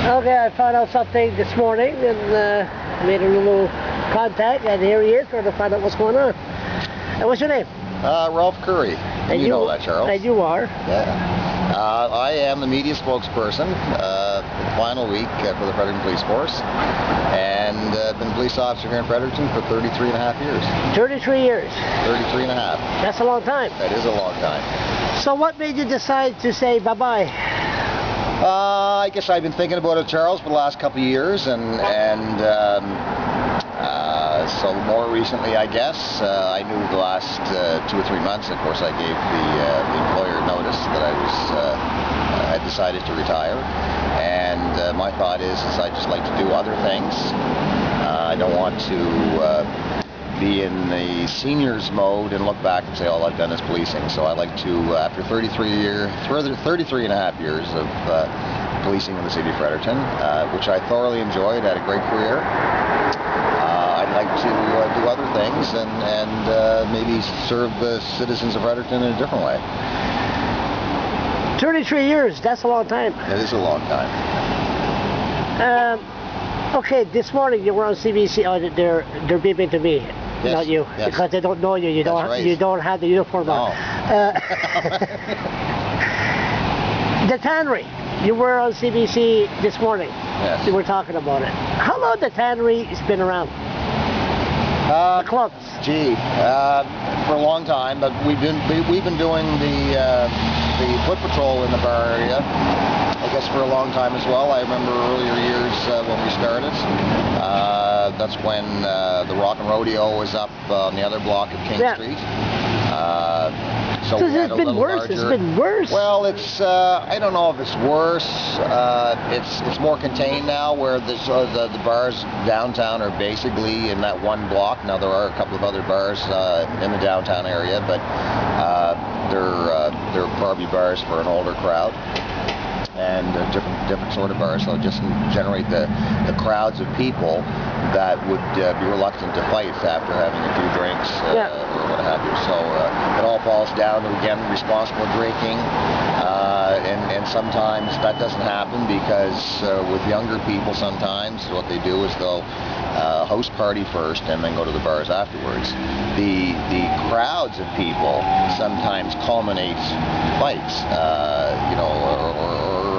Okay, I found out something this morning and made a little contact, and here he is trying to find out what's going on. And what's your name? Ralph Currie. And you know that, Charles. And you are? Yeah. I am the media spokesperson final week for the Fredericton Police Force, and been a police officer here in Fredericton for 33 and a half years. 33 years? 33 and a half. That's a long time. That is a long time. So what made you decide to say bye-bye? I guess I've been thinking about it, Charles, for the last couple of years, so more recently, I guess, I knew the last 2 or 3 months, of course, I gave the employer notice that I had decided to retire, and my thought is I'd just like to do other things. I don't want to be in the seniors mode and look back and say all I've done is policing. So I like to, after 33 and a half years of policing in the city of Fredericton, which I thoroughly enjoyed, had a great career, I'd like to do other things and maybe serve the citizens of Fredericton in a different way. 33 years, that's a long time. It is a long time. Okay, this morning you were on CBC. Oh, they're beeping to me, yes, not you, yes. because they don't know you. You don't. Right. You don't have the uniform on. The tannery. You were on CBC this morning. Yes. You were talking about it. How long the tannery has been around? The clubs. Gee, for a long time, but we've been doing the foot patrol in the bar area, I guess, for a long time as well. I remember earlier years when we started. That's when the Rock and Rodeo was up on the other block of King Street. So it's been worse. Larger. It's been worse. Well, it's I don't know if it's worse. It's more contained now, where the bars downtown are basically in that one block. Now there are a couple of other bars in the downtown area, but they're probably bars for an older crowd, and different sort of bars, so just generate the crowds of people that would be reluctant to fight after having a few drinks or what have you. So it all falls down to, again, responsible drinking, and sometimes that doesn't happen because with younger people, sometimes what they do is they'll host party first and then go to the bars afterwards. The crowds of people sometimes culminate fights,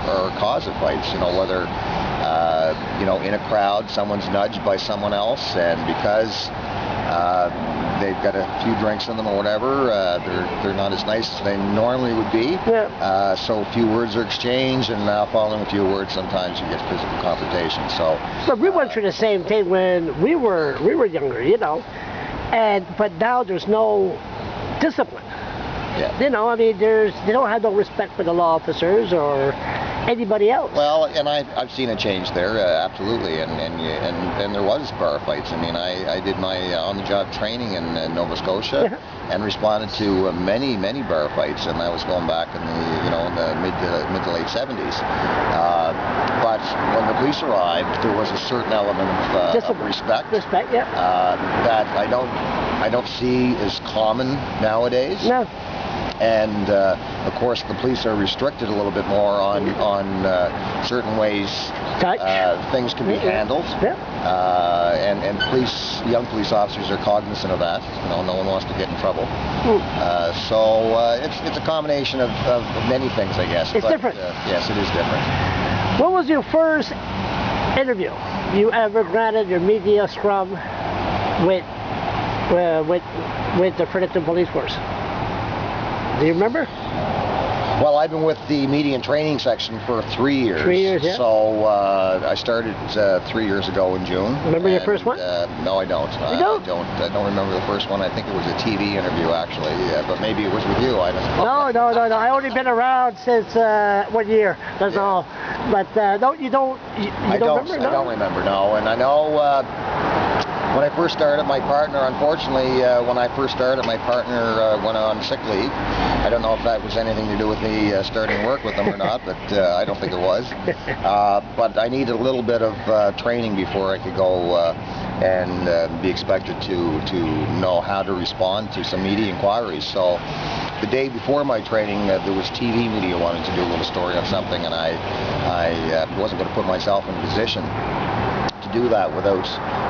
or cause of fights, whether in a crowd someone's nudged by someone else, and because they've got a few drinks in them or whatever, they're not as nice as they normally would be. So a few words are exchanged, and following a few words, sometimes you get physical confrontation. So but we went through the same thing when we were younger, but now there's no discipline. Yeah. I mean, they don't have no respect for the law officers or anybody else. Well, and I've seen a change there, absolutely, and there was bar fights. I mean, I did my on-the-job training in Nova Scotia and responded to many bar fights, and that was going back in the mid to late 70s. But when the police arrived, there was a certain element of respect. Respect, yeah. That I don't see as common nowadays. No. And of course, the police are restricted a little bit more on certain ways things can be handled. And young police officers are cognizant of that. No one wants to get in trouble. So it's a combination of many things, I guess. It's different. Yes, it is different. What was your first interview you ever granted your media scrum with the Fredericton Police Force? Do you remember? Well, I've been with the media and training section for 3 years. 3 years, yeah. So I started 3 years ago in June. Remember your first one? No, I don't. You don't? I don't remember the first one. I think it was a TV interview, actually. But maybe it was with you. I don't know. No. I only been around since 1 year. That's all. But you don't remember? No? I don't remember. No, and I know. When I first started, my partner, unfortunately, went on sick leave. I don't know if that was anything to do with me starting work with them or not, but I don't think it was. But I needed a little bit of training before I could go be expected to know how to respond to some media inquiries. So the day before my training, there was TV media wanting to do a little story on something, and I wasn't going to put myself in a position to do that without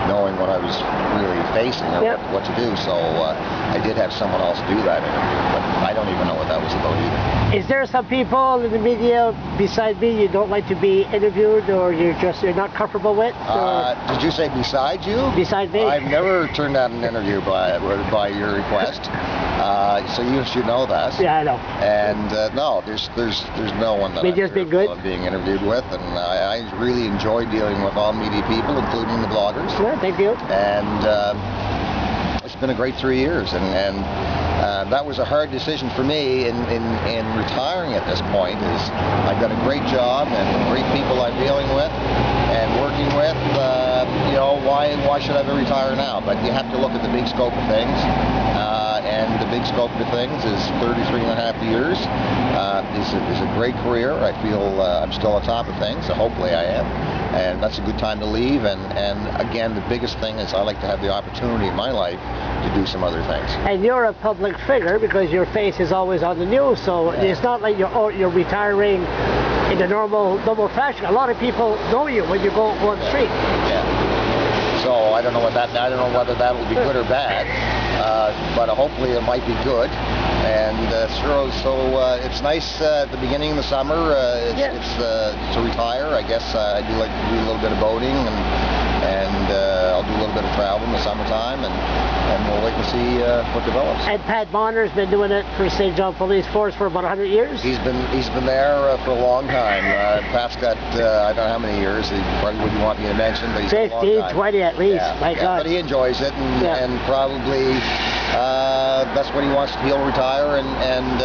knowing what I was really facing or what to do. So I did have someone else do that interview, but I don't even know what that was about either. Is there some people in the media beside me you don't like to be interviewed, or you're not comfortable with? Did you say beside you? Beside me. I've never turned down an interview by your request. So you should know that. Yeah, I know. And no, there's no one that I'm being interviewed with, and I really enjoy dealing with all media people, including the bloggers. Yeah, thank you. And it's been a great 3 years, and that was a hard decision for me in retiring at this point. Is I've got a great job and great people I'm dealing with and working with. Why should I ever retire now? But you have to look at the big scope of things. And the big scope of things is 33 and a half years. Is a great career. I feel I'm still on top of things, so hopefully I am. And that's a good time to leave. And again, the biggest thing is I like to have the opportunity in my life to do some other things. And you're a public figure because your face is always on the news, so it's not like you're retiring in the normal fashion. A lot of people know you when you go on the street. Yeah. So I don't know whether that'll be good or bad, but hopefully it might be good. And it's nice at the beginning of the summer. It's to retire. I guess I do like to do a little bit of boating, and I'll do a little bit of travel in the summertime, and we'll wait and see what develops. And Pat Bonner's been doing it for St. John Police Force for about 100 years? He's been there for a long time. Pat's got, I don't know how many years, he probably wouldn't want me to mention, but he's 15, 20 at least, my God. But he enjoys it, and probably that's when he wants to. He'll retire and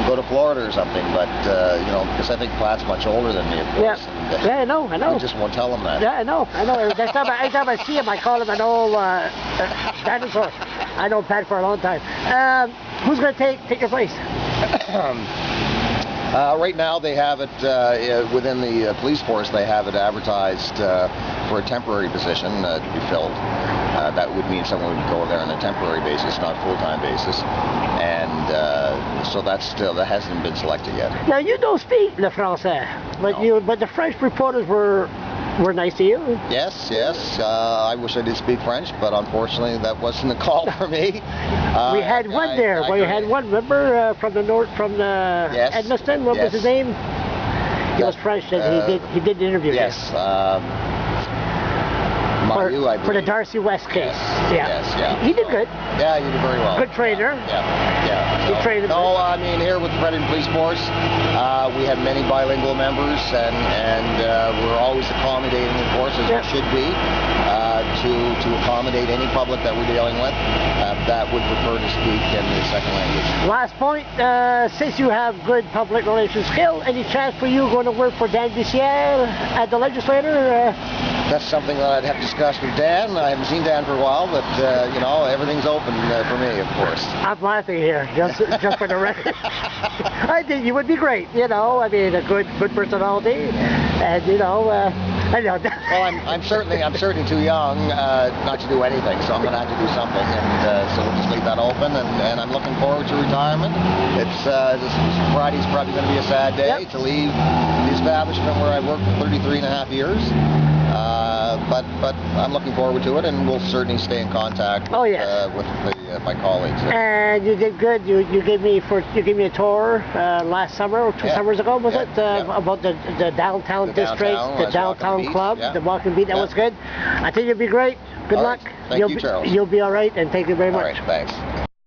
go to Florida or something, but, because I think Pat's much older than me, of course. Yeah, I know. I just won't tell him that. Yeah, I know. Every time I see him, I call him an old dinosaur. I know Pat for a long time. Who's going to take your place? Right now they have it within the police force. They have it advertised for a temporary position to be filled. That would mean someone would go there on a temporary basis, not full-time basis. And so that hasn't been selected yet. Now you don't speak le français, but the French reporters were nice to you. Yes. I wish I did speak French, but unfortunately that wasn't a call for me. We had one there. We had one, remember, from the north, from the Edmonton. What was his name? He was French, and he did the interview. Yes. For the Darcy West case. Yes. He did good. Yeah, he did very well. Good trainer. Yeah. He trained him. No, I mean, here with the Fredericton Police Force, we have many bilingual members, and we're always accommodating, of course, as we should be, to accommodate any public that we're dealing with that would prefer to speak in the second language. Last point, since you have good public relations skill, any chance for you going to work for Dan Bissière at the legislature? That's something that I'd have to discuss with Dan. I haven't seen Dan for a while, but everything's open for me, of course. I'm laughing here, just for the record. I think you would be great. I mean, a good personality, and I know. Well, I'm certainly too young not to do anything, so I'm going to have to do something, and so we'll just leave that open. And I'm looking forward to retirement. Friday's probably going to be a sad day to leave the establishment where I've worked for 33 and a half years. But I'm looking forward to it, and we'll certainly stay in contact with my colleagues. And you did good. You gave me a tour last summer or 2 summers ago, was it? About the downtown district, the downtown club, the walking beat. That was good. I think you'll be great. Good luck. Thank you, Charles. You'll be all right, and thank you very much. All right, thanks.